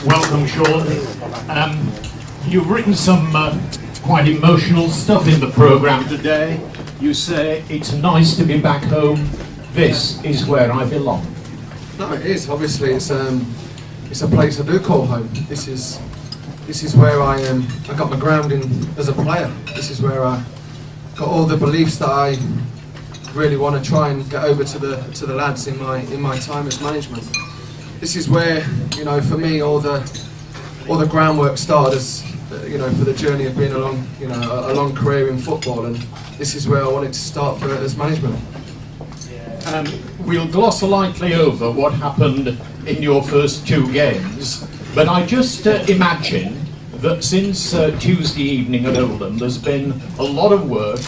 Welcome, Sean. You've written some quite emotional stuff in the programme today. You say, it's nice to be back home. This is where I belong. No, it is. Obviously, it's a place I do call home. This is where I got my grounding as a player. This is where I got all the beliefs that I really want to try and get over to the lads in my time as management. This is where, you know, for me, all the groundwork started as, you know, for the journey of being a long career in football, and this is where I wanted to start for as management. We'll gloss lightly over what happened in your first 2 games, but I just imagine that since Tuesday evening at Oldham, there's been a lot of work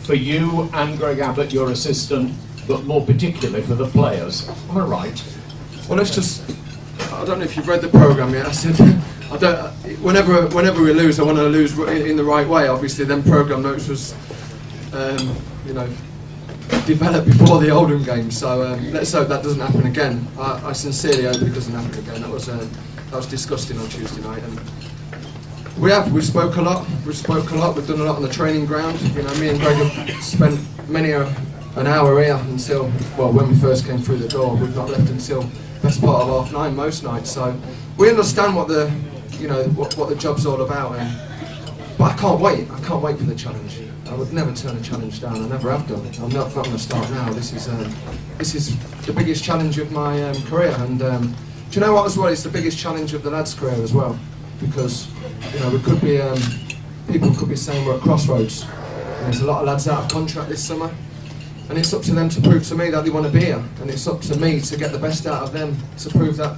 for you and Greg Abbott, your assistant, but more particularly for the players. Am I right? Well, let's just, I don't know if you've read the programme yet. I said, whenever we lose, I want to lose in the right way. Obviously, then programme notes was, you know, developed before the Oldham game. So let's hope that doesn't happen again. I sincerely hope it doesn't happen again. That was disgusting on Tuesday night. And we spoke a lot. We've done a lot on the training ground. You know, me and Greg have spent many an hour here until, well, when we first came through the door. We've not left until best part of 9:30 most nights. So we understand what the job's all about. But I can't wait. I can't wait for the challenge. I would never turn a challenge down. I never have done. I'm not going to start now. This is the biggest challenge of my career. And do you know what as well? It's the biggest challenge of the lads' career as well, because you know we could be people could be saying we're at crossroads. And there's a lot of lads out of contract this summer, and it's up to them to prove to me that they want to be here, and it's up to me to get the best out of them to prove that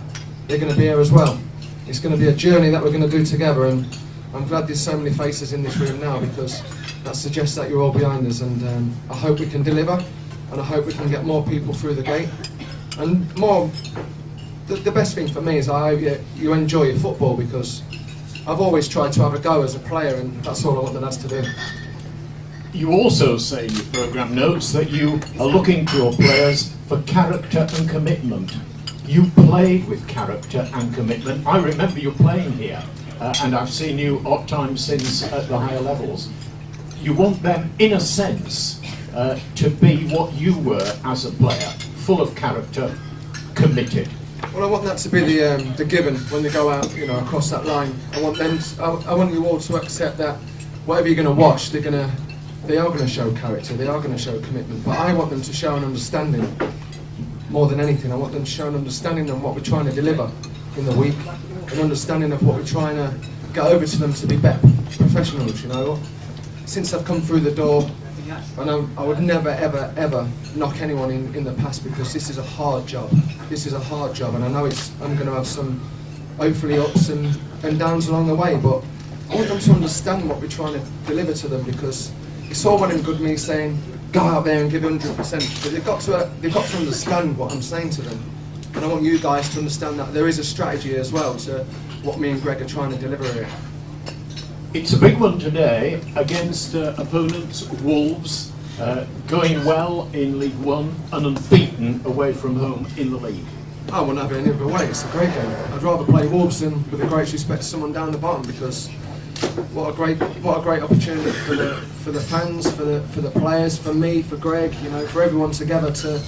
they're going to be here as well. It's going to be a journey that we're going to do together, and I'm glad there's so many faces in this room now, because that suggests that you're all behind us, and I hope we can deliver, and I hope we can get more people through the gate. And more, the best thing for me is I hope you enjoy your football, because I've always tried to have a go as a player, and that's all I want the lads to do. You also say in your programme notes that you are looking to your players for character and commitment. You played with character and commitment. I remember you playing here, and I've seen you odd times since at the higher levels. You want them, in a sense, to be what you were as a player, full of character, committed. Well, I want that to be the given when they go out, you know, across that line. I want you all to accept that whatever you're going to watch, they are going to show character, they are going to show commitment. But I want them to show an understanding more than anything. I want them to show an understanding of what we're trying to deliver in the week, an understanding of what we're trying to get over to them to be better professionals. You know, since I've come through the door, I would never, ever, ever knock anyone in the past, because this is a hard job. This is a hard job, and I know I'm going to have some, hopefully, ups and downs along the way, but I want them to understand what we're trying to deliver to them, because it's all well and good me saying, go out there and give 100%, but they've got to understand what I'm saying to them. And I want you guys to understand that there is a strategy as well to what me and Greg are trying to deliver here. It's a big one today against opponents Wolves, going well in League One and unbeaten away from home in the league. I wouldn't have it any other way. It's a great game. I'd rather play Wolves than, with a great respect, to someone down the bottom, because what a great opportunity for the fans, for the players, for me, for Greg, you know, for everyone together to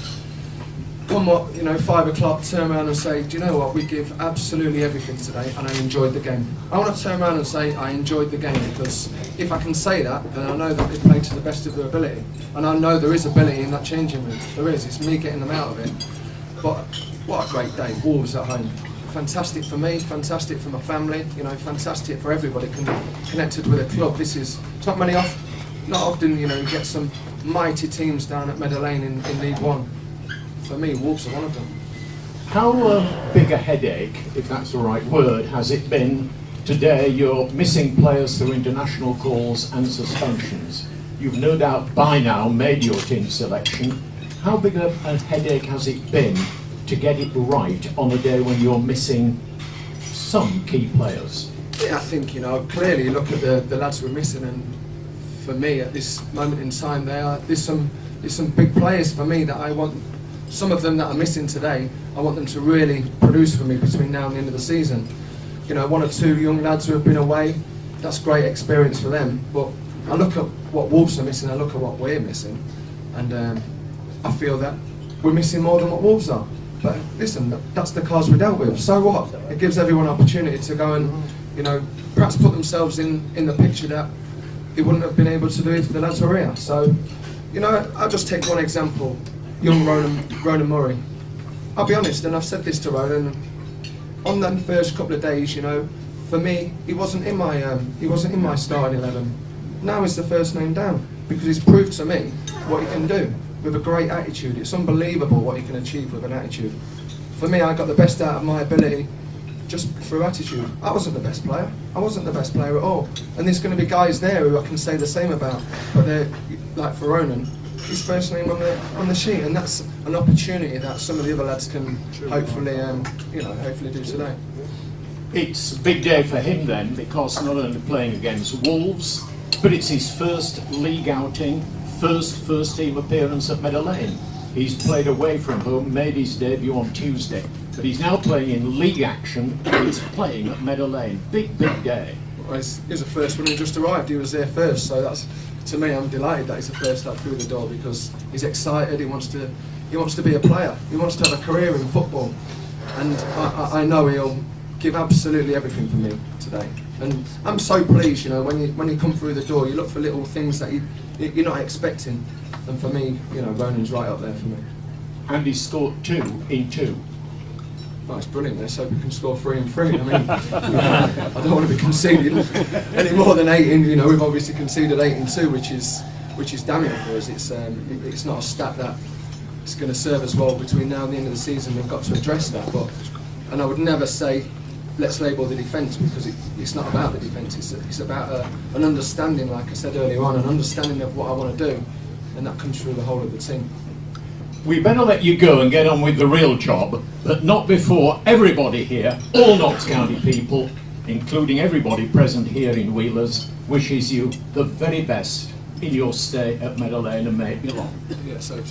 come up, you know, 5 o'clock, turn around and say, do you know what, we give absolutely everything today, and I enjoyed the game. I want to turn around and say I enjoyed the game, because if I can say that, then I know that they played to the best of their ability, and I know there is ability in that changing room. There is. It's me getting them out of it. But what a great day. Wolves at home. Fantastic for me, fantastic for my family, you know, fantastic for everybody connected with a club. It's not often, you know, you get some mighty teams down at Meadow Lane in League One. For me, Wolves are one of them. How big a headache, if that's the right word, has it been today? You're missing players through international calls and suspensions. You've no doubt by now made your team selection. How big a headache has it been to get it right on a day when you're missing some key players? Yeah, I think, you know, clearly look at the lads we're missing, and for me at this moment in time there's some big players for me that I want. Some of them that are missing today, I want them to really produce for me between now and the end of the season. you know, 1 or 2 young lads who have been away. That's great experience for them. But I look at what Wolves are missing, I look at what we're missing, and I feel that we're missing more than what Wolves are. But listen, that's the cards we're dealt with. So what? It gives everyone an opportunity to go and, you know, perhaps put themselves in the picture that they wouldn't have been able to do if the lads were here. So, you know, I'll just take one example. Young Ronan Murray. I'll be honest, and I've said this to Ronan, on them first couple of days, you know, for me, he wasn't in my starting 11. Now he's the first name down, because he's proved to me what he can do with a great attitude. It's unbelievable what he can achieve with an attitude. For me, I got the best out of my ability just through attitude. I wasn't the best player. I wasn't the best player at all. And there's going to be guys there who I can say the same about. But they're, like for Ronan, his first name on the sheet, and that's an opportunity that some of the other lads can hopefully, you know, hopefully do today. It's a big day for him then, because not only playing against Wolves, but it's his first league outing, first team appearance at Meadow Lane. He's played away from home, made his debut on Tuesday, but he's now playing in league action. He's playing at Meadow Lane. Big day. Well, he's the first one who just arrived. He was there first, so that's, to me, I'm delighted that he's the first up through the door, because he's excited. He wants to be a player. He wants to have a career in football, and I know he'll give absolutely everything for me today. And I'm so pleased, you know, when you come through the door, you look for little things that you're not expecting. And for me, you know, Ronan's right up there for me. And he scored 2 in 2. Oh, it's brilliant. Let's hope we can score 3 in 3. I mean, I don't want to be conceding any more than 8 in. You know, we've obviously conceded 8 in 2, which is damning for us. It's not a stat that it's going to serve us well between now and the end of the season. We've got to address that. And I would never say let's label the defence, because it's not about the defence. It's about an understanding, like I said earlier on, an understanding of what I want to do, and that comes through the whole of the team. We better let you go and get on with the real job, but not before everybody here, all Notts County people, including everybody present here in Wheelers, wishes you the very best in your stay at Meadow Lane, and may it be long. Yeah, so.